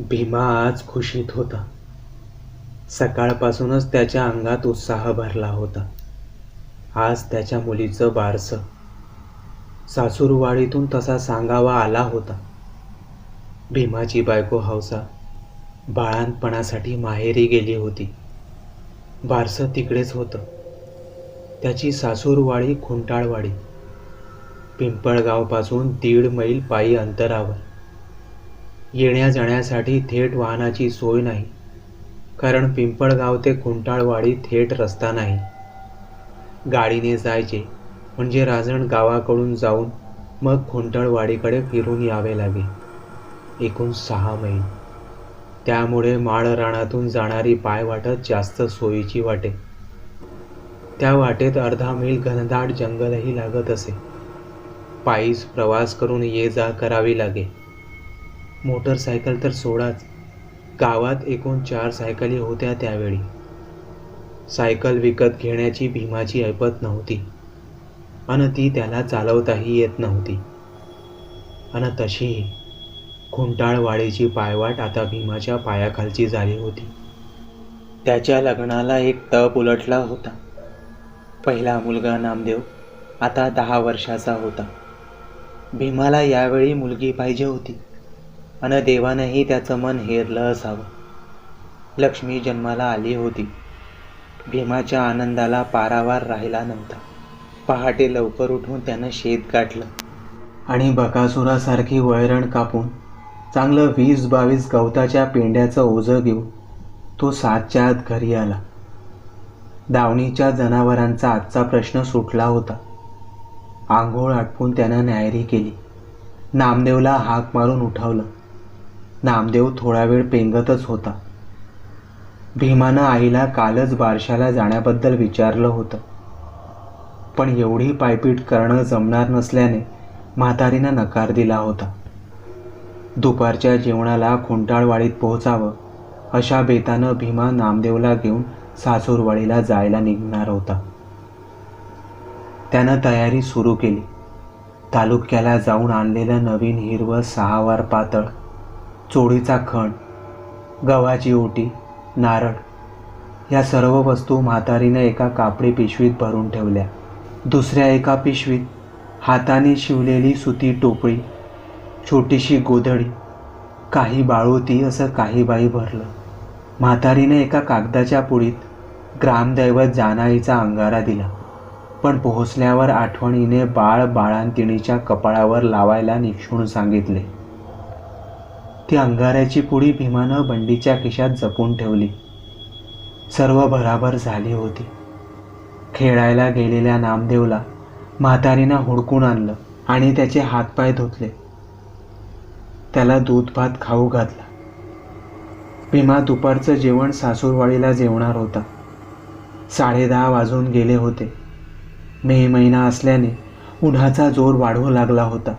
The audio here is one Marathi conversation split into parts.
भीमा आज खुशीत होता. सकाळपासूनच त्याच्या अंगात उत्साह भरला होता. आज त्याच्या मुलीचं बारसं. सासूरवाडीतून तसा सांगावा आला होता. भीमाची बायको हौसा बाळंतपणासाठी माहेरी गेली होती. बारसं तिकडेच होतं. त्याची सासूरवाडी खुंटाळवाडी. पिंपळगावपासून 1.5 मैल पायी अंतरावर. येण्या जाण्यासाठी थेट वाहनाची सोय नाही, कारण पिंपळगाव ते खुंटाळवाडी थेट रस्ता नाही. गाडीने जायचे म्हणजे राजण गावाकडून जाऊन मग खुंटाळवाडीकडे फिरून यावे लागे. एकूण 6 मैल. त्यामुळे माळरानातून जाणारी पायवाटच जास्त सोयीची वाटे. त्या वाटेत अर्धा मैल घनदाट जंगलही लागत असे. पायीच प्रवास करून ये जा करावी लागे. मोटरसायकल तर सोडाच. गावात एकूण 4 सायकली होत्या त्यावेळी. सायकल विकत घेण्याची भीमाची ऐपत नव्हती, अन ती त्याला चालवताही येत नव्हती. अन तशीही खुंटाळवाडीची पायवाट आता भीमाच्या पायाखालची झाली होती. त्याच्या लग्नाला एक तप उलटला होता. पहिला मुलगा नामदेव आता 10 वर्षाचा होता. भीमाला यावेळी मुलगी पाहिजे होती, अन देवानंही त्याचं मन हेरलं असावं. लक्ष्मी जन्माला आली होती. भीमाच्या आनंदाला पारावार राहिला नव्हता. पहाटे लवकर उठून त्यानं शेत गाठलं आणि बकासुरासारखी वैरण कापून चांगलं 20-22 गवताच्या पेंड्याचं ओझं घेऊन तो 7च्या आत घरी आला. दावणीच्या जनावरांचा आजचा प्रश्न सुटला होता. आंघोळ आटपून त्यानं न्यायरी केली. नामदेवला हाक मारून उठवलं. नामदेव थोडा वेळ पेंगतच होता. भीमानं आईला कालच बारशाला जाण्याबद्दल विचारलं होतं, पण एवढी पायपीट करणं जमणार नसल्याने म्हातारीनं नकार दिला होता. दुपारच्या जेवणाला खुंटाळवाडीत पोहोचावं अशा बेतानं भीमा नामदेवला घेऊन सासूरवाडीला जायला निघणार होता. त्यानं तयारी सुरू केली. तालुक्याला जाऊन आणलेलं नवीन हिरवं 6 वार पातळ, चोळीचा खण, गव्हाची ओटी, नारळ या सर्व वस्तू म्हातारीनं एका कापडी पिशवीत भरून ठेवल्या. दुसऱ्या एका पिशवीत हाताने शिवलेली सुती टोपळी, छोटीशी गोधडी, काही बाळोती असं काही बाई भरलं. म्हातारीने एका कागदाच्या पुडीत ग्रामदैवत जानाईचा अंगारा दिला, पण पोहोचल्यावर आठवणीने बाळंतिणीच्या कपाळावर लावायला निक्षून सांगितले. ती अंगाऱ्याची पुडी भीमानं बंडीच्या खिशात जपून ठेवली. सर्व भराभर झाली होती. खेळायला गेलेल्या नामदेवला म्हातारीनं हुडकून आणलं आणि त्याचे हातपाय धुतले. त्याला दूध भात खाऊ घातला. भीमा दुपारचं जेवण सासूरवाडीला जेवणार होता. 10:30 वाजून गेले होते. मे महिना असल्याने उन्हाचा जोर वाढू लागला होता.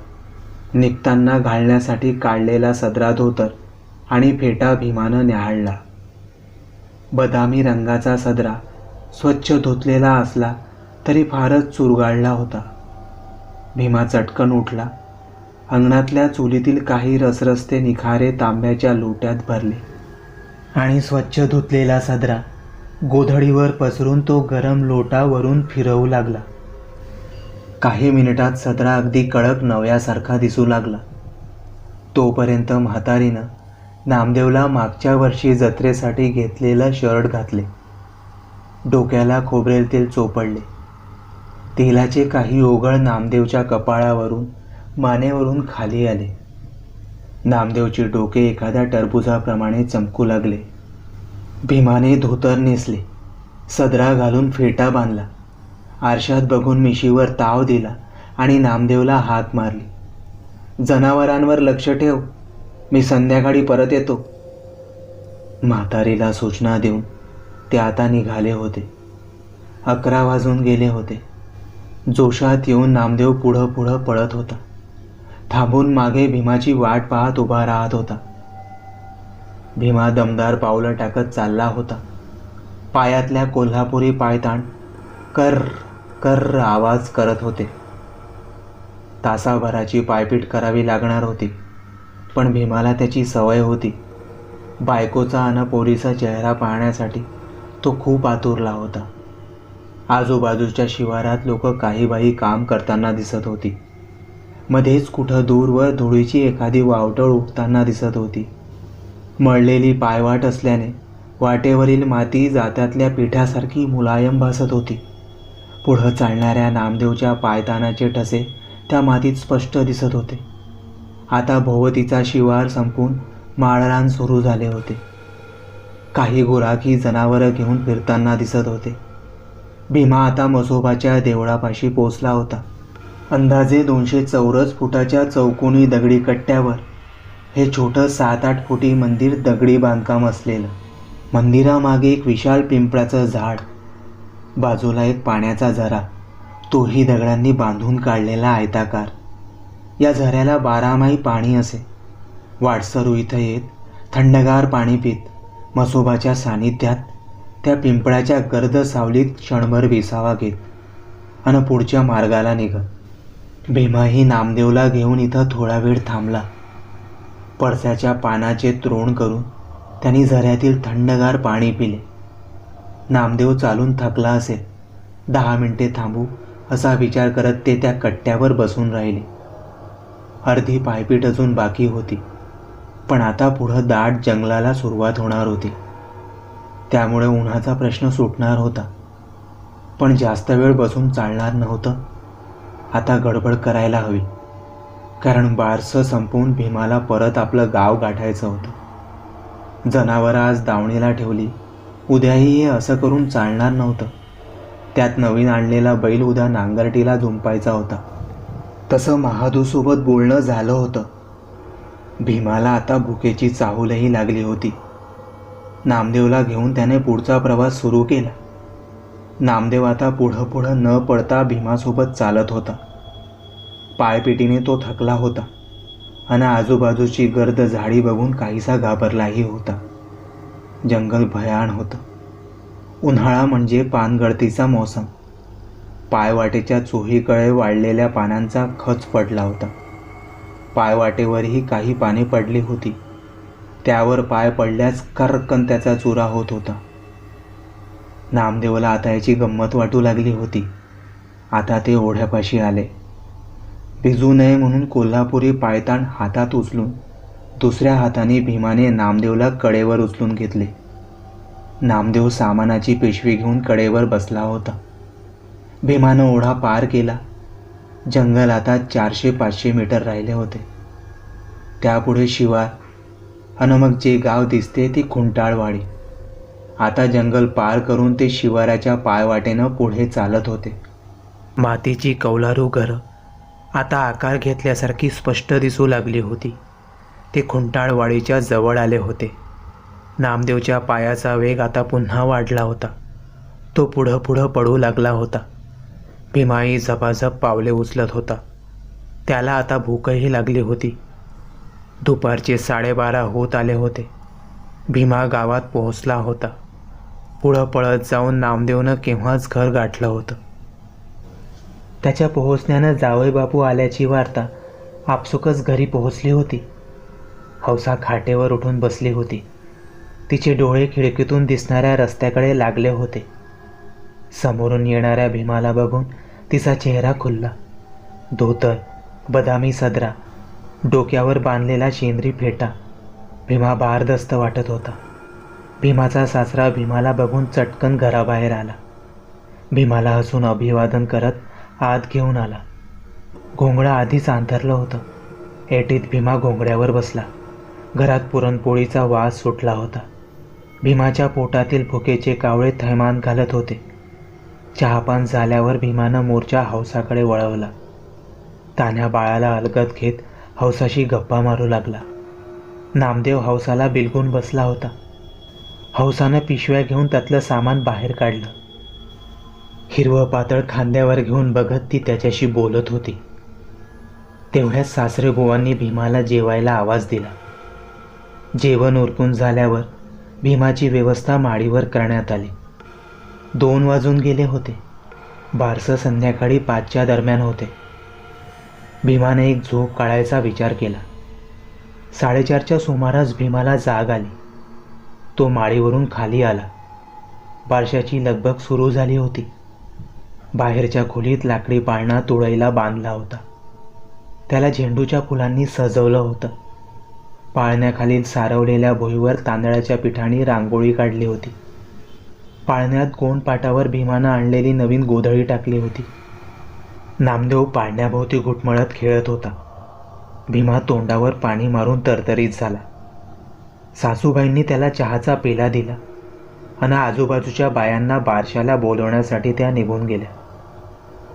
निघताना घालण्यासाठी काढलेला सदरा धोतर आणि फेटा भीमानं न्याहाळला. बदामी रंगाचा सदरा स्वच्छ धुतलेला असला तरी फारच चुरगाळला होता. भीमा चटकन उठला. अंगणातल्या चुलीतील काही रसरस्ते निखारे तांब्याच्या लोट्यात भरले आणि स्वच्छ धुतलेला सदरा गोधडीवर पसरून तो गरम लोटा वरून फिरवू लागला. काही मिनिटात सदरा अगदी कडक नव्यासारखा दिसू लागला. तोपर्यंत म्हातारीनं नामदेवला मागच्या वर्षी जत्रेसाठी घेतलेलं शर्ट घातले. डोक्याला खोबरेल तेल चोपडले. तेलाचे काही ओघळ नामदेवच्या कपाळावरून मानेवरून खाली आले. नामदेवचे डोके एखाद्या टरबुजाप्रमाणे चमकू लागले. भीमाने धोतर नेसले, सदरा घालून फेटा बांधला, आरशात बघून मिशीवर ताव दिला आणि नामदेवला हाक मारली. जनावरांवर लक्ष ठेव, मी संध्याकाळी परत येतो. म्हातारीला सूचना देऊन ते आता निघाले होते. 11 वाजून गेले होते. जोशात येऊन नामदेव पुढं पळत होता. थांबून मागे भीमाची वाट पाहत उभा राहत होता. भीमा दमदार पावलं टाकत चालला होता. पायातल्या कोल्हापुरी पायताण कर कर आवाज करत होते. तासाभराची पायपीट करावी लागणार होती, पण भीमाला त्याची सवय होती. बायकोचा अन पोरीचा चेहरा पाहण्यासाठी तो खूप आतुरला होता. आजूबाजूच्या शिवारात लोक काही बाई काम करताना दिसत होती. मध्येच कुठं दूरवर धुळीची एखादी वावटळ उठताना दिसत होती. मळलेली पायवाट असल्याने वाटेवरील माती जात्यातल्या पिठासारखी मुलायम भासत होती. पुढं चालणाऱ्या नामदेवच्या पायतानाचे ठसे त्या मातीत स्पष्ट दिसत होते. आता भोवतीचा शिवार संपून माळरान सुरू झाले होते. काही गुराखी जनावरं घेऊन फिरताना दिसत होते. भीमा आता म्हसोबाच्या देवळापाशी पोचला होता. अंदाजे 200 चौरस फुटाच्या चौकोनी दगडी कट्ट्यावर हे छोटं 7-8 फुटी मंदिर दगडी बांधकाम असलेलं. मंदिरामागे एक विशाल पिंपळाचं झाड, बाजूला एक पाण्याचा झरा, तोही दगडांनी बांधून काढलेला आयताकार. या झऱ्याला 12 पाणी असे. वाटसरू इथं येत थंडगार पाणी पीत म्हसोबाच्या सानिध्यात त्या पिंपळाच्या गर्द सावलीत क्षणभर विसावा घेत अन पुढच्या मार्गाला निघत. भीमाही नामदेवला घेऊन इथं थोडा वेळ थांबला. पळसाच्या पानाचे तृण करून त्यांनी झऱ्यातील थंडगार पाणी पिले. नामदेव चालून थकला असेल, 10 मिनिटे थांबू असा विचार करत ते त्या कट्ट्यावर बसून राहिले. अर्धी पायपीट अजून बाकी होती, पण आता पुढं दाट जंगलाला सुरुवात होणार होती. त्यामुळे उन्हाचा प्रश्न सुटणार होता. पण जास्त वेळ बसून चालणार नव्हतं. आता गडबड करायला हवी, कारण बारसं संपवून भीमाला परत आपलं गाव गाठायचं होतं. जनावरं आज दावणीला ठेवली, उद्याही हे असं करून चालणार नव्हतं. त्यात नवीन आणलेला बैल उद्या नांगरटीला जुंपायचा होता. तसं महादूसोबत बोलणं झालं होतं. भीमाला आता भुकेची चाहूलही लागली होती. नामदेवला घेऊन त्याने पुढचा प्रवास सुरू केला. नामदेव आता पुढं न पडता भीमासोबत चालत होता. पायपिटीने तो थकला होता आणि आजूबाजूची गर्द झाडी बघून काहीसा घाबरलाही होता. जंगल भयाण होतं. उन्हाळा म्हणजे पानगळतीचा मोसम. पायवाटेच्या चोहीकडे वाळलेल्या पानांचा खच पडला होता. पायवाटेवरही काही पाने पडली होती. त्यावर पाय पडल्यास कर्रकन त्याचा चुरा होत होता. नामदेवला आता याची गंमत वाटू लागली होती. आता ते ओढ्यापाशी आले. भिजू नये म्हणून कोल्हापुरी पायताण हातात उचलून दुसऱ्या हाताने भीमाने नामदेवला कडेवर उचलून घेतले. नामदेव सामानाची पिशवी घेऊन कडेवर बसला होता. भीमानं ओढा पार केला. जंगल आता 400-500 मीटर राहिले होते. त्यापुढे शिवार अन मग जे गाव दिसते ती खुंटाळवाडी. आता जंगल पार करून ते शिवाराच्या पायवाटेनं पुढे चालत होते. मातीची कौलारू घरं आता आकार घेतल्यासारखी स्पष्ट दिसू लागली होती. ते खुंटाळवाडीच्या जवळ आले होते. नामदेवच्या पायाचा वेग आता पुन्हा वाढला होता. तो पुढं पडू लागला होता. भीमाई झपाझप पावले उचलत होता. त्याला आता भूकही लागली होती. दुपारचे 12:30 होत आले होते. भीमा गावात पोहोचला होता. पुढं पळत जाऊन नामदेवनं केव्हाच घर गाठलं होतं. त्याच्या पोहोचण्यानं जावई बापू आल्याची वार्ता आपसुकच घरी पोहोचली होती. हौसा खाटेवर उठून बसली होती. तिचे डोळे खिडकीतून दिसणाऱ्या रस्त्याकडे लागले होते. समोरून येणाऱ्या भीमाला बघून तिचा चेहरा खुलला. धोतर, बदामी सदरा, डोक्यावर बांधलेला शेंद्री फेटा. भीमा भारदस्त वाटत होता. भीमाचा सासरा भीमाला बघून चटकन घराबाहेर आला. भीमाला हसून अभिवादन करत आत घेऊन आला. घोंगडं आधीच अंथरलं होतं. एटीत भीमा घोंगड्यावर बसला. घरात पुरणपोळीचा वास सुटला होता. भीमाच्या पोटातील भुकेचे कावळे थैमान घालत होते. चहापान झाल्यावर भीमानं मोर्चा हौसाकडे वळवला. तान्ह्या बाळाला अलगद घेत हौसाशी गप्पा मारू लागला. नामदेव हौसाला बिलगून बसला होता. हौसानं पिशव्या घेऊन त्यातलं सामान बाहेर काढलं. हिरवं पातळ खांद्यावर घेऊन बघत ती त्याच्याशी बोलत होती. तेवढ्यात सासरे बुवांनी भीमाला जेवायला आवाज दिला. जेवण उरकून झाल्यावर भीमाची व्यवस्था माडीवर करण्यात आली. 2 वाजून गेले होते. बारसं संध्याकाळी 5च्या दरम्यान होते. भीमाने एक झोप काढायचा विचार केला. 4:30च्या सुमारास भीमाला जाग आली. तो माळीवरून खाली आला. बारशाची लगबग सुरू झाली होती. बाहेरच्या खोलीत लाकडी पाळणा तुळईला बांधला होता. त्याला झेंडूच्या फुलांनी सजवलं होतं. पाळण्याखालील सारवलेल्या भुईवर तांदळाच्या पिठाने रांगोळी काढली होती. पाळण्यात गोंडपाटावर भीमानं आणलेली नवीन गोधडी टाकली होती. नामदेव पाळण्याभोवती घुटमळत खेळत होता. भीमा तोंडावर पाणी मारून तरतरीत झाला. सासूबाईंनी त्याला चहाचा पेला दिला आणि आजूबाजूच्या बायांना बारशाला बोलवण्यासाठी त्या निघून गेल्या.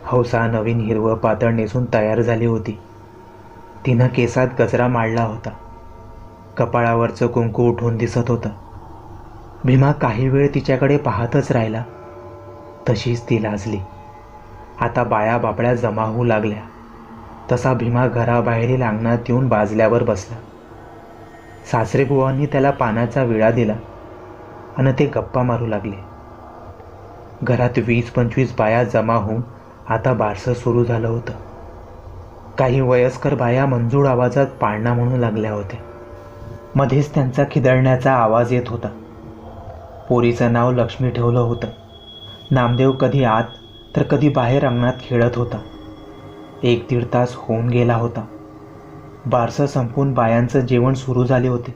हौसा नवीन हिरवं पातळ नेसून तयार झाली होती. तिनं केसात गजरा मांडला होता. कपाळावरचं कुंकू उठून दिसत होतं. भीमा काही वेळ तिच्याकडे पाहतच राहिला. तशीच ती लाजली. आता बाया बापड्या जमा होऊ लागल्या. तसा भीमा घराबाहेरील अंगणात येऊन बाजल्यावर बसला. सासरेबुवांनी त्याला पानाचा विळा दिला आणि ते गप्पा मारू लागले. घरात 20-25 बाया जमा होऊन आता बारसं सुरू झालं होतं. काही वयस्कर बाया मंजूळ आवाजात पाळणा म्हणू लागल्या होत्या. मध्येच त्यांचा खिदळण्याचा आवाज येत होता. पोरीचं नाव लक्ष्मी ठेवलं होतं. नामदेव कधी आत तर कधी बाहेर अंगणात खेळत होता. 1-1.5 तास होऊन गेला होता. बारसं संपून बायांचं जेवण सुरू झाले होते.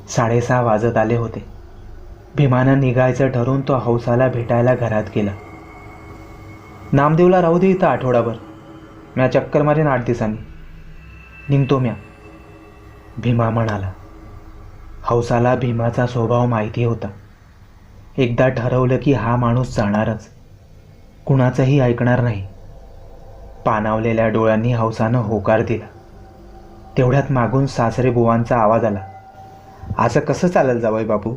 6:30 वाजत आले होते. भीमानं निघायचं ठरवून तो हौसाला भेटायला घरात गेला. नामदेवला राहू दे इथं आठवडाभर. म्या चक्कर मारेन 8 दिवसांनी. निघतो म्या, भीमा म्हणाला. हौसाला भीमाचा स्वभाव माहिती होता. एकदा ठरवलं की हा माणूस जाणारच. कुणाचंही ऐकणार नाही. पाणावलेल्या डोळ्यांनी हौसानं होकार दिला. तेवढ्यात मागून सासरेबुवांचा आवाज आला. असं कसं चालेल जावई बापू?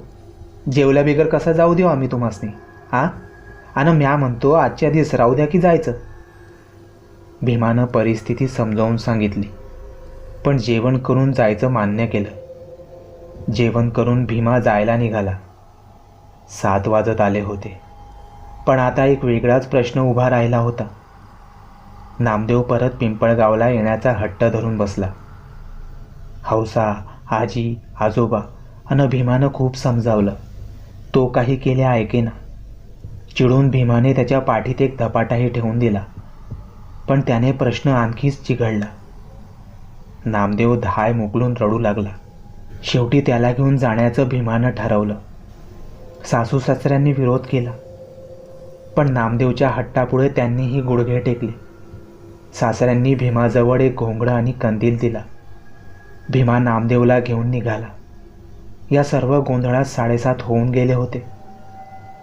जेवल्या बिगर कसं जाऊ देऊ आम्ही तुम्हासनी? हां, आणि म्या म्हणतो आजच्या दिवस राहू द्या की जायचं? भीमानं परिस्थिती समजावून सांगितली, पण जेवण करून जायचं मान्य केलं. जेवण करून भीमा जायला निघाला. 7 वाजत आले होते. पण आता एक वेगळाच प्रश्न उभा राहिला होता. नामदेव परत पिंपळगावला येण्याचा हट्ट धरून बसला. हौसा, आजी, आजोबा आणि भीमानं खूप समजावलं. तो काही केले ऐकेना. चिडून भीमाने त्याच्या पाठीत एक धपाटाही ठेवून दिला. पण त्याने प्रश्न आणखीच चिघळला. नामदेव धाय मोकलून रडू लागला. शेवटी त्याला घेऊन जाण्याचं भीमानं ठरवलं. सासू सासऱ्यांनी विरोध केला, पण नामदेवच्या हट्टापुढे त्यांनीही गुडघे टेकले. सासऱ्यांनी भीमाजवळ एक घोंगडं आणि कंदील दिला. भीमा नामदेवला घेऊन निघाला. या सर्व गोंधळात 7:30 होऊन गेले होते.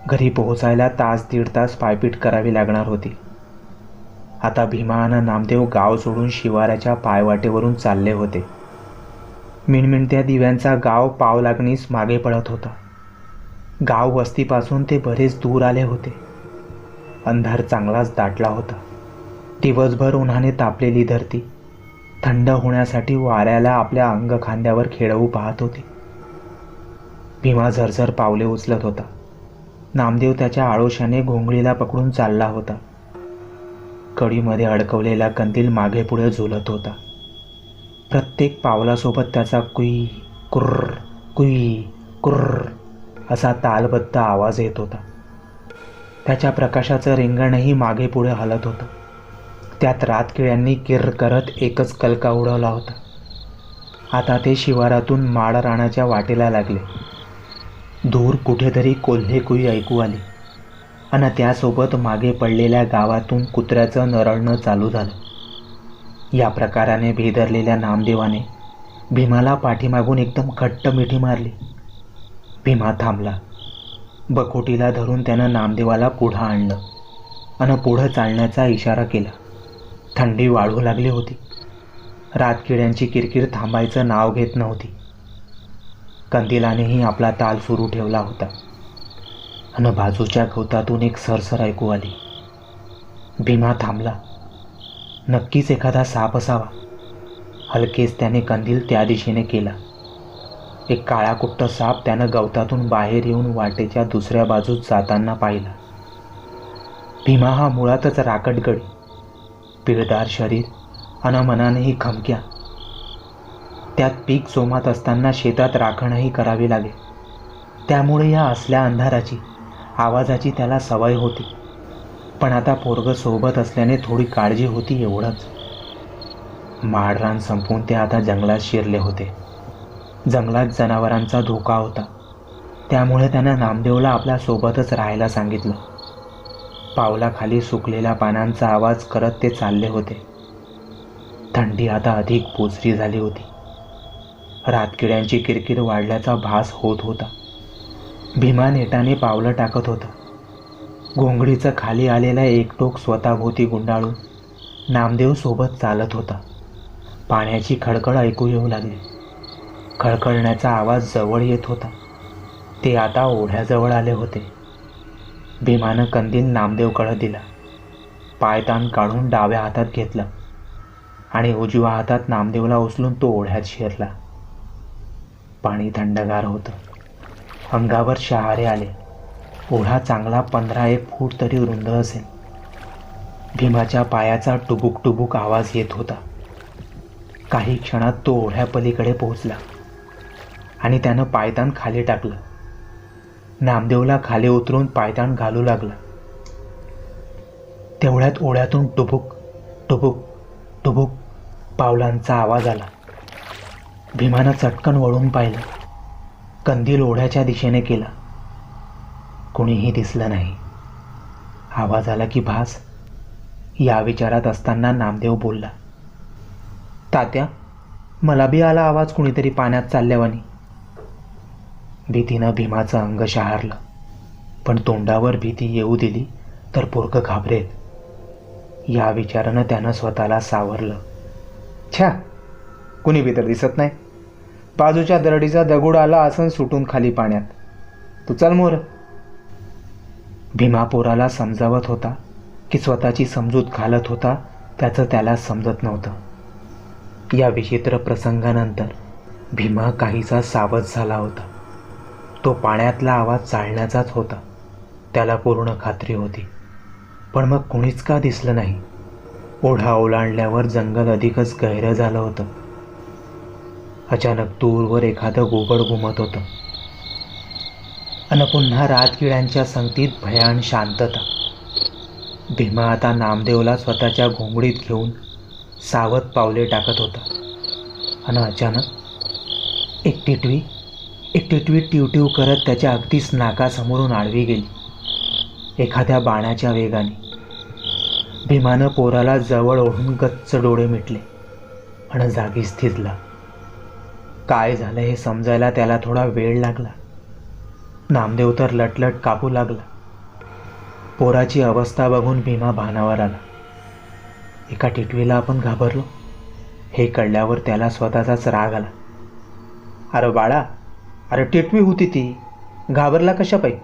घरी पोहोचायला 1-1.5 तास पायपीट करावी लागणार होती. आता भीमा आणि नामदेव गाव सोडून शिवाऱ्याच्या पायवाटेवरून चालले होते. मिणमिणत्या दिव्यांचा गाव पावलागणीस मागे पडत होता. गाव वस्तीपासून ते बरेच दूर आले होते. अंधार चांगलाच दाटला होता. दिवसभर उन्हाने तापलेली धरती थंड होण्यासाठी वाऱ्याला आपल्या अंगखांद्यावर खेळवू पाहत होती. भीमा झरझर पावले उचलत होता. नामदेव त्याच्या आळोशाने घोंगडीला पकडून चालला होता. कडीमध्ये अडकवलेला कंदील मागे पुढे झुलत होता. प्रत्येक पावलासोबत त्याचा कुई कुर्र कुई कुर्र असा तालबद्ध आवाज येत होता. त्याच्या प्रकाशाचं रिंगणही मागे पुढे हलत होतं. त्यात रातकिळ्यांनी किर्र करत एकच कलका उडवला होता. आता ते शिवारातून माड रानाच्या वाटेला लागले. दूर कुठेतरी कोल्हे कुई ऐकू आली आणि त्यासोबत मागे पडलेल्या गावातून कुत्र्याचं नरळणं चालू झालं. या प्रकाराने भेदरलेल्या नामदेवाने भीमाला पाठीमागून एकदम घट्ट मिठी मारली. भीमा थांबला. बकोटीला धरून त्यानं नामदेवाला पुढं आणलं आणि पुढं चालण्याचा इशारा केला. थंडी वाढू लागली होती. रातकिड्यांची किरकिर थांबायचं नाव घेत नव्हती. कंदिलानेही आपला ताल सुरू ठेवला होता आणि बाजूच्या गवतातून एक सरसर ऐकू आली. भीमा थांबला. नक्कीच एखादा साप असावा. हलकेच त्याने कंदील त्या दिशेने केला. एक काळाकुट्ट साप त्यानं गवतातून बाहेर येऊन वाटेच्या दुसऱ्या बाजूत जाताना पाहिला. भीमा हा मुळातच राकटगडी, पिळदार शरीर आणि मनानेही खमक्या. त्यात पीक जोमात असताना शेतात राखणही करावी लागे. त्यामुळे या असल्या अंधाराची, आवाजाची त्याला सवय होती. पण आता पोरगं सोबत असल्याने थोडी काळजी होती, एवढंच. माळरान संपून ते आता जंगलात शिरले होते. जंगलात जनावरांचा धोका होता, त्यामुळे त्यानं नामदेवला आपल्या सोबतच राहायला सांगितलं. पावलाखाली सुकलेल्या पानांचा आवाज करत ते चालले होते. थंडी आता अधिक बोचरी झाली होती. रातकिड्यांची किरकिर वाढल्याचा भास होत होता. भीमा नेटाने पावलं टाकत होता. घोंगडीचं खाली आलेला एक टोक स्वतःभोवती गुंडाळून नामदेव सोबत चालत होता. पाण्याची खडखड ऐकू येऊ लागली. खळखळण्याचा आवाज जवळ येत होता. ते आता ओढ्याजवळ आले होते. भीमानं कंदील नामदेवकडे दिला. पायतान काढून डाव्या हातात घेतला आणि उजव्या हातात नामदेवला उचलून तो ओढ्यात शिरला. पाणी थंडगार होतं. अंगावर शहारे आले. ओढा चांगला 15-1 फूट तरी रुंद असेल. भीमाच्या पायाचा टुबुक टुबुक आवाज येत होता. काही क्षणात तो ओढ्यापलीकडे पोहोचला आणि त्यानं पायतान खाली टाकलं. नामदेवला खाली उतरून पायतान घालू लागला. तेवढ्यात ओढ्यातून टुबुक टुबुक टुबुक पावलांचा आवाज आला. भीमानं चटकन वळून पाहिलं. कंदील ओढ्याच्या दिशेने केला. कोणीही दिसलं नाही. आवाज आला की भास, या विचारात असताना नामदेव बोलला, तात्या, मला बी आला आवाज कुणीतरी पाण्यात चालल्यावानी. भीतीनं भीमाचं अंग शहारलं, पण तोंडावर भीती येऊ दिली तर पोरगं घाबरेल. या विचारानं त्यानं स्वतःला सावरलं. छ्या, कुणी बी तर दिसत नाही. बाजूच्या दरडीचा दगड आला असं सुटून खाली पाण्यात. तू चल मोर. भीमा पोराला समजावत होता की स्वतःची समजूत घालत होता, त्याचं त्याला समजत नव्हतं. या विचित्र प्रसंगानंतर भीमा काहीसा सावध झाला होता. तो पाण्यातला आवाज चालण्याचाच होता, त्याला पूर्ण खात्री होती. पण मग कुणीच का दिसलं नाही. ओढा ओलांडल्यावर जंगल अधिकच गहिरं झालं होतं. अचानक दूरवर एखादं घुबड घुमत होतं आणि पुन्हा रातकिड्यांच्या संगतीत भयान शांतता. भीमा आता नामदेवला स्वतःच्या घोंगडीत घेऊन सावध पावले टाकत होता आणि अचानक एक टिटवी टिवटिव करत त्याच्या अगदीच नाकासमोरून आडवी गेली, एखाद्या बाणाच्या वेगाने. भीमानं पोराला जवळ ओढून गच्च डोळे मिटले आणि जागीच थिजला. काय झालं हे समजायला त्याला थोडा वेळ लागला. नामदेव तर लटलट कापू लागला. पोराची अवस्था बघून भीमा भानावर आला. एका टिटवीला आपण घाबरलो हे कळल्यावर त्याला स्वतःचाच राग आला. अरे बाळा, अरे टिटवी होती ती, घाबरला कशा पायी.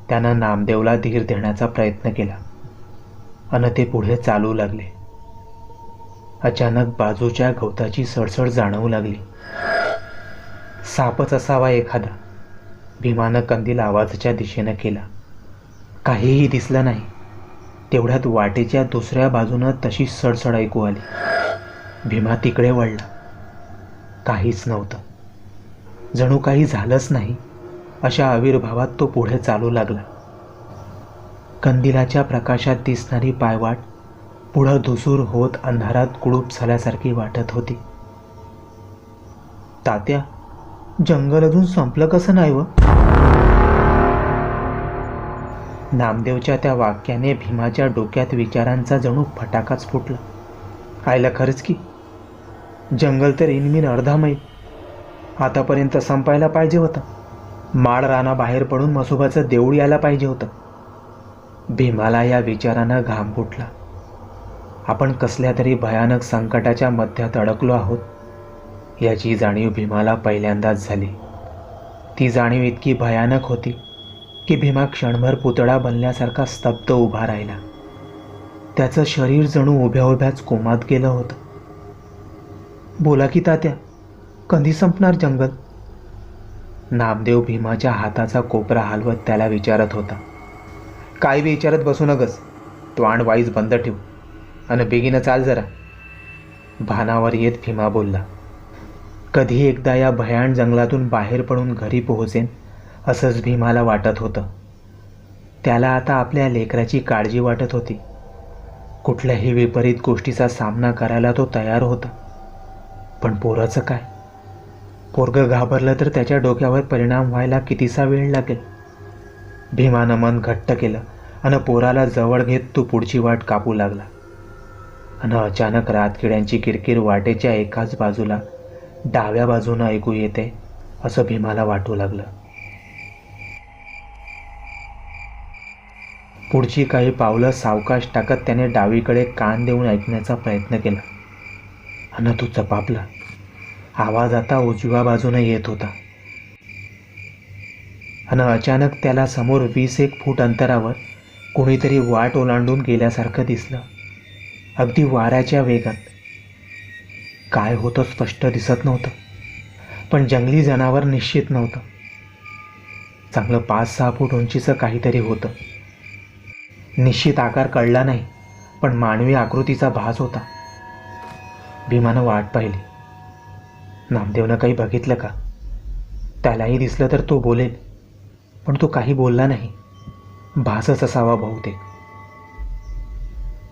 त्यानं नामदेवला धीर देण्याचा प्रयत्न केला आणि ते पुढे चालू लागले. अचानक बाजूच्या गवताची सडसड जाणवू लागली. सापच असावा एखादा. भीमानं कंदील आवाजाच्या दिशेनं केला. काहीही दिसलं नाही. तेवढ्यात वाटेच्या दुसऱ्या बाजूनं तशी सडसड ऐकू आली. भीमा तिकडे वळला. काहीच नव्हतं. जणू काही झालंच नाही अशा आविर्भावात तो पुढे चालू लागला. कंदिलाच्या प्रकाशात दिसणारी पायवाट पुढं धुसूर होत अंधारात कुळूप झाल्यासारखी वाटत होती. तात्या, जंगल अजून संपलं कसं नाही व? नामदेवच्या त्या वाक्याने भीमाच्या डोक्यात विचारांचा जणू फटाकाच फुटला. आयला खरंच की, जंगल तर इनमीन अर्धा मैल आतापर्यंत संपायला पाहिजे होतं. माळ राना बाहेर पडून मसोबाचं देऊळ यायला पाहिजे होतं. भीमाला या विचारानं घाम फुटला. आपण कसल्या तरी भयानक संकटाच्या मध्यात अडकलो आहोत याची जाणीव भीमाला पहिल्यांदाच झाली. ती जाणीव इतकी भयानक होती की भीमा क्षणभर पुतळा बनल्यासारखा स्तब्ध उभा राहिला. त्याचं शरीर जणू उभ्या उभ्याच कोमात गेलं होतं. बोला की तात्या, कधी संपणार जंगल? नामदेव भीमाच्या हाताचा कोपरा हलवत त्याला विचारत होता. काय बी विचारत बसू नगस. तोंड वाईज बंद ठेव आणि बेगीनं चाल जरा. भानावर येत भीमा बोलला. कधी एकदा या भयान जंगलातून बाहेर पडून घरी पोहोचेन असंच भीमाला वाटत होतं. त्याला आता आपल्या लेकराची काळजी वाटत होती. कुठल्याही विपरीत गोष्टीचा सामना करायला तो तयार होता. पण पोराचं काय? पोरगं घाबरलं तर त्याच्या डोक्यावर परिणाम व्हायला कितीसा वेळ लागेल. भीमानं मन घट्ट केलं आणि पोराला जवळ घेत तो पुढची वाट कापू लागला. आणि अचानक रातकिड्यांची किरकिर वाटेच्या एकाच बाजूला डाव्या बाजूनं ऐकू येते असं भीमाला वाटू लागलं. पुढची काही पावलं सावकाश टाकत त्याने डावीकडे कान देऊन ऐकण्याचा प्रयत्न केला. आणि तो चपापला. आवाज आता उजव्या बाजूने येत होता. आणि अचानक त्याला समोर 20-1 फूट अंतरावर कोणीतरी वाट ओलांडून गेल्यासारखं दिसलं, अगदी वाऱ्याच्या वेगात. काय होतं स्पष्ट दिसत नव्हतं, पण जंगली जनावर निश्चित नव्हतं. चांगलं 5-6 फूट उंचीचं काहीतरी होतं. निश्चित आकार कळला नाही, पण मानवी आकृतीचा भास होता. भीमानं वाट पाहिली. नामदेवनं काही बघितलं का? त्यालाही दिसलं तर तो बोलेल, पण तो काही बोलला नाही. भासच असावा बहुतेक.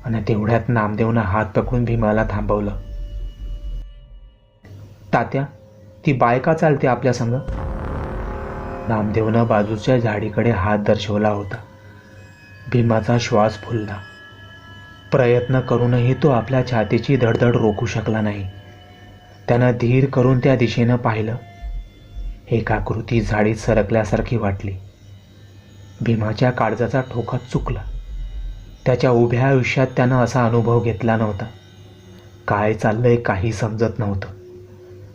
आणि तेवढ्यात नामदेवनं हात पकडून भीमाला थांबवलं. तात्या, ती बाय का चालते आपल्या संग? नामदेवनं बाजूच्या झाडीकडे हात दर्शवला होता. भीमाचा श्वास फुलला. प्रयत्न करूनही तो आपल्या छातीची धडधड रोखू शकला नाही. त्यानं धीर करून त्या दिशेनं पाहिलं. एक आकृती झाडीत सरकल्यासारखी वाटली. भीमाच्या काळजाचा ठोका चुकला. त्याच्या उभ्या आयुष्यात त्यानं असा अनुभव घेतला नव्हता. काय चाललंय काही समजत नव्हतं.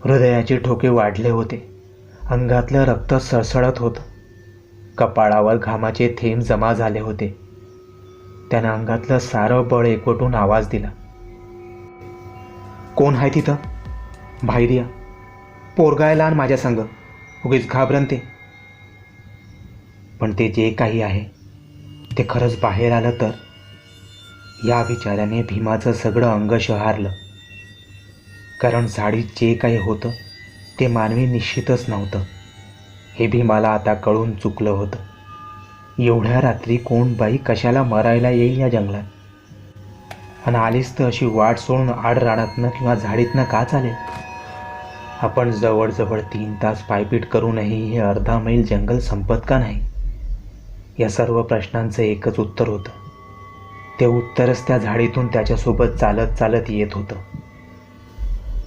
हृदयाचे ठोके वाढले होते. अंगातलं रक्त सळसळत होतं. कपाळावर घामाचे थेंब जमा झाले होते. त्यानं अंगातलं सारं बळ एकवटून आवाज दिला. कोण आहे तिथं? बाहेर या. पोरगा आहे लहान माझ्या संग. उगीच घाबरन ते. पण ते जे काही आहे ते खरंच बाहेर आलं तर? या विचाराने भीमाचं सगळं अंग शहारलं. कारण झाडीत जे काही होतं ते मानवी निश्चितच नव्हतं. हे भीमाला आता कळून चुकलं होतं. एवढ्या रात्री कोण बाई कशाला मरायला येईल या जंगलात? आणि आलीच तर अशी वाट सोडून आड रानातनं किंवा झाडीतनं का चालेल? आपण जवळजवळ 3 तास पायपीट करूनही हे अर्धा मैल जंगल संपत का नाही? या सर्व प्रश्नांचं एकच उत्तर होतं. ते उत्तरच त्या झाडीतून त्याच्यासोबत चालत चालत येत होतं.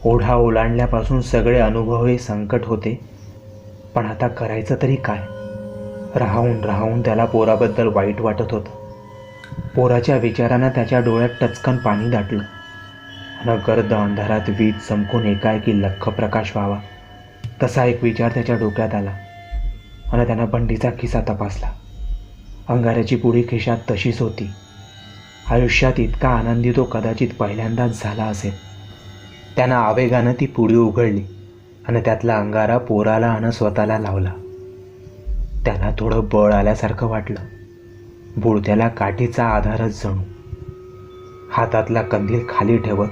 ओढा ओलांडल्यापासून सगळे अनुभव हे संकट होते. पण आता करायचं तरी काय? राहून राहून त्याला पोराबद्दल वाईट वाटत होतं. पोराच्या विचारानं त्याच्या डोळ्यात टचकन पाणी दाटलं. आणि गर्द अंधारात वीज चमकून एकाएकी लख्ख प्रकाश व्हावा तसा एक विचार त्याच्या डोक्यात आला. आणि त्यानं बंडीचा खिसा तपासला. अंगाऱ्याची पुडी खिशात तशीच होती. आयुष्यात इतका आनंदी तो कदाचित पहिल्यांदाच झाला असेल. त्यानं आवेगानं ती पुडी उघडली आणि त्यातला अंगारा पोराला आणि स्वतःला लावला. त्याला थोडं बळ आल्यासारखं वाटलं. बुडत्याला काठीचा आधारच जणू. हातातला कंदील खाली ठेवत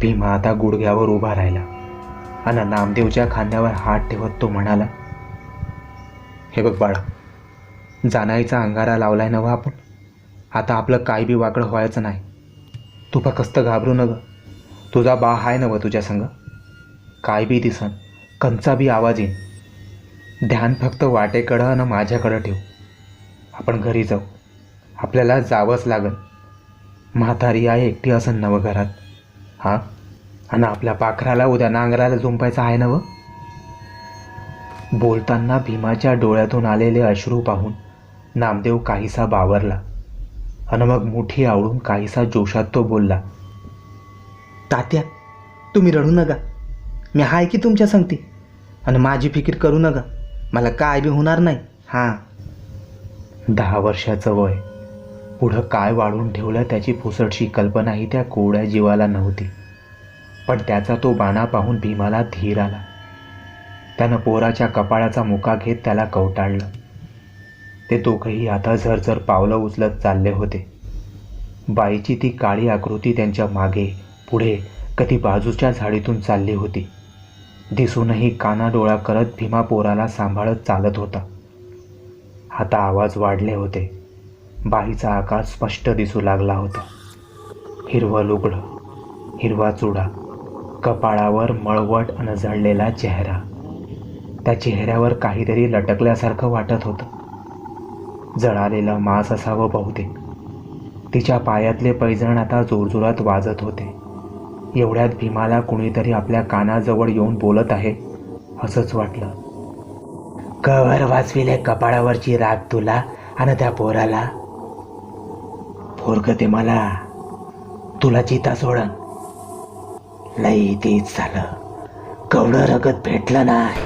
भीमा आता गुडघ्यावर उभा राहिला. आणि नामदेवच्या खांद्यावर हात ठेवत तो म्हणाला, हे बघ बाळा, जानाईचा अंगारा लावलाय नवा आपण. आता आपलं काय बी वाकडं व्हायचं नाही. तू फक्त घाबरू नग. तुझा बा हाय नव तुझ्या संग. काय बी दिसन, कंचा बी आवाज येईन. ध्यान फक्त वाटेकडं आणि माझ्याकडं ठेव. आपण घरी जाऊ. आपल्याला जावंच लागल. म्हातारी आहे एकटी असन नवं घरात. हां, आणि आपल्या पाखराला उद्या नांगराला झुंपायचं आहे नवं. बोलताना भीमाच्या डोळ्यातून आलेले अश्रू पाहून नामदेव काहीसा बावरला. आणि मग मुठी आवळून काहीसा जोशात तो बोलला, तात्या, तुम्ही रडू नका. मी हाय की तुमच्या संगती. आणि माझी फिकीर करू नका. मला काय बी होणार नाही. हां. 10 वर्षाचं वय. पुढं काय वाढून ठेवलं त्याची पुसटशी कल्पनाही त्या कोवड्या जीवाला नव्हती. पण त्याचा तो बाणा पाहून भीमाला धीर आला. त्यानं पोराच्या कपाळाचा मुका घेत त्याला कवटाळलं. ते दोघंही आता झरझर पावलं उचलत चालले होते. बाईची ती काळी आकृती त्यांच्या मागे पुढे कधी बाजूच्या झाडीतून चालली होती. दिसूनही कानाडोळा करत भीमा पोराला सांभाळत चालत होता. आता आवाज वाढले होते. बाईचा आकार स्पष्ट दिसू लागला होता. हिरवं लुगडं, हिरवा चुडा, कपाळावर मळवट अन जळलेला चेहरा. त्या चेहऱ्यावर काहीतरी लटकल्यासारखं वाटत होतं. जळालेलं मांस असावं बहुतेक. तिच्या पायातले पैजण आता जोरजोरात वाजत होते. एवढ्यात भीमाला कुणीतरी आपल्या कानाजवळ येऊन बोलत आहे असंच वाटलं. कवर वाचविले कपाळावरची राग तुला आणि त्या पोराला. पोरग ते मला तुला चिता सोडन. लई तेच झालं. कवडं रगत भेटलं नाही.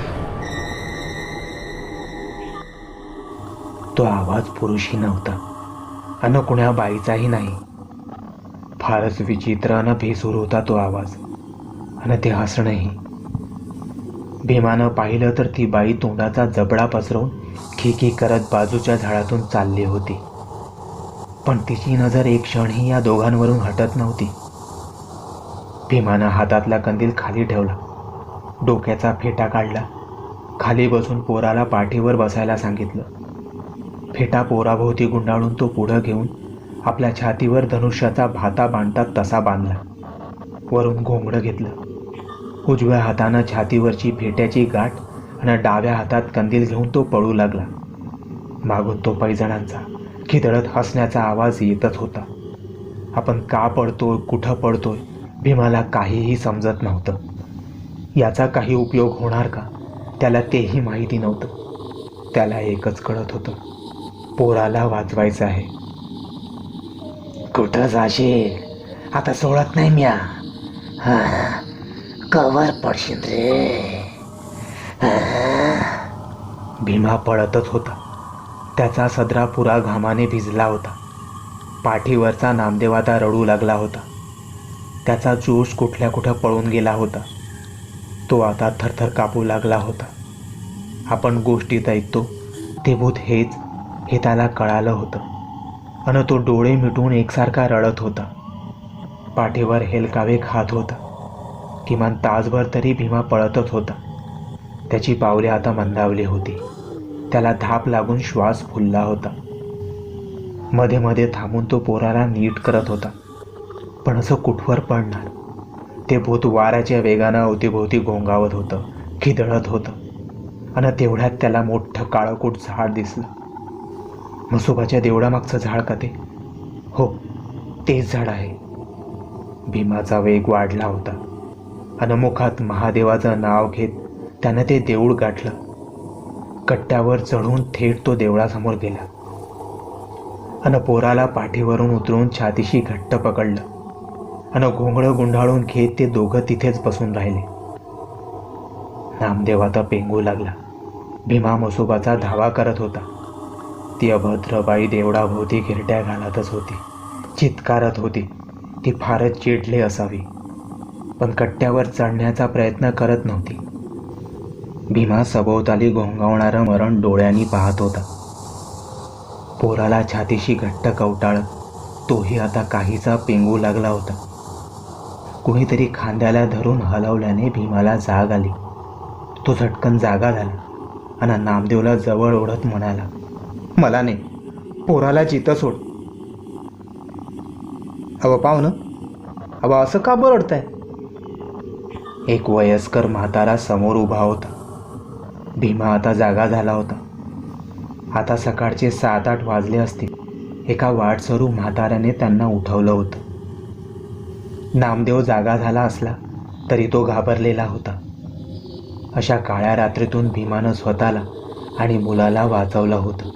तो आवाज पुरुषी नव्हता अन कुण्या बाईचाही नाही. फारच विचित्र अन भेसूर होता तो आवाज. अन ते हसणंही. भीमानं पाहिलं तर ती बाई तोंडाचा जबडा पसरवून खी करत बाजूच्या झाडातून चालली होती. पण तिची नजर एक क्षणही या दोघांवरून हटत नव्हती. भीमानं हातातला कंदील खाली ठेवला, डोक्याचा फेटा काढला, खाली बसून पोराला पाठीवर बसायला सांगितलं. फेटा पोराभोवती गुंडाळून तो पुढं घेऊन आपल्या छातीवर धनुष्याचा भाता बांधतात तसा बांधला. वरून घोंगडं घेतलं. उजव्या हातानं छातीवरची फेट्याची गाठ आणि डाव्या हातात कंदील घेऊन तो पळू लागला. मागून तो पैजणांचा खिदळत हसण्याचा आवाज येतच होता. आपण का पडतोय, कुठं पडतोय, भीमाला काहीही समजत नव्हतं. याचा काही उपयोग होणार का त्याला तेही माहिती नव्हतं. त्याला एकच कळत होतं, पोराला वाचवायचं आहे. कुठं जाशील आता, सोडत नाही म्या. कवर पडशील रे. भीमा पळतच होता. त्याचा सदरा पुरा घामाने भिजला होता. पाठीवरचा नामदेव आता रडू लागला होता. त्याचा जोश कुठल्या कुठं पळून गेला होता. तो आता थरथर कापू लागला होता. आपण गोष्टीत ऐकतो ते भूत हेच हे त्याला कळालं होतं. अन तो डोळे मिटून एकसारखा रडत होता. पाठीवर हेलकावे खात होता. किमान तासभर तरी भीमा पळतच होता. त्याची पावले आता मंदावली होती. त्याला धाप लागून श्वास फुलला होता. मध्ये मध्ये थांबून तो पोराला नीट करत होता. पण असं कुठवर पडणार. ते भूत वाऱ्याच्या वेगानं अवतीभोवती घोंगावत होतं, खिदळत होतं. आणि तेवढ्यात त्याला मोठं काळंकुट झाड दिसलं. म्हसोबाच्या देवळामागचं झाड का ते? हो, तेच झाड आहे. भीमाचा वेग वाढला होता. अन मुखात महादेवाचं नाव घेत त्यानं ते देऊळ गाठलं. कट्ट्यावर चढून थेट तो देवळासमोर गेला. अन पोराला पाठीवरून उतरून छातीशी घट्ट पकडलं. अन घोंगडं गुंडाळून घेत ते दोघं तिथेच बसून राहिले. नामदेव आता पेंगू लागला. भीमा म्हसोबाचा धावा करत होता. ती अभद्रबाई देवळाभोवती गिरट्या घालतच होती, चित्कारत होती. ती फारच चिडली असावी, पण कट्ट्यावर चढण्याचा प्रयत्न करत नव्हती. भीमा सभोवताली घोंगावणारं मरण डोळ्यांनी पाहत होता. पोराला छातीशी घट्ट कवटाळत तोही आता काहीसा पेंगू लागला होता. कुणीतरी खांद्याला धरून हलवल्याने भीमाला जाग आली. तो झटकन जागा झाला आणि नामदेवला जवळ ओढत म्हणाला, मला नाही, पोराला जिथं सोड. अव पाहुणं, अव असं का बरडताय? एक वयस्कर म्हातारा समोर उभा होता. भीमा आता जागा झाला होता. आता सकाळचे 7-8 वाजले असतील. एका वाटसरू म्हाताऱ्याने त्यांना उठवलं होतं. नामदेव जागा झाला असला तरी तो घाबरलेला होता. अशा काळ्या रात्रीतून भीमानं स्वतःला आणि मुलाला वाचवलं होतं.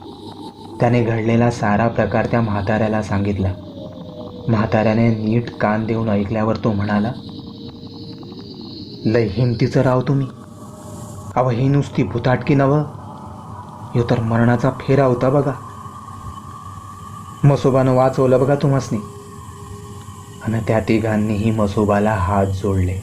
त्याने घडलेला सारा प्रकार त्या म्हाताऱ्याला सांगितला. म्हाताऱ्याने नीट कान देऊन ऐकल्यावर तो म्हणाला, लय हिमतीचं राव तुम्ही. अव ही नुसती भुताटकी नवं, ह्यो तर मरणाचा फेरा होता बघा. म्हसोबानं वाचवलं बघा तुम्हासनी. आणि त्या तिघांनीही म्हसोबाला हात जोडले.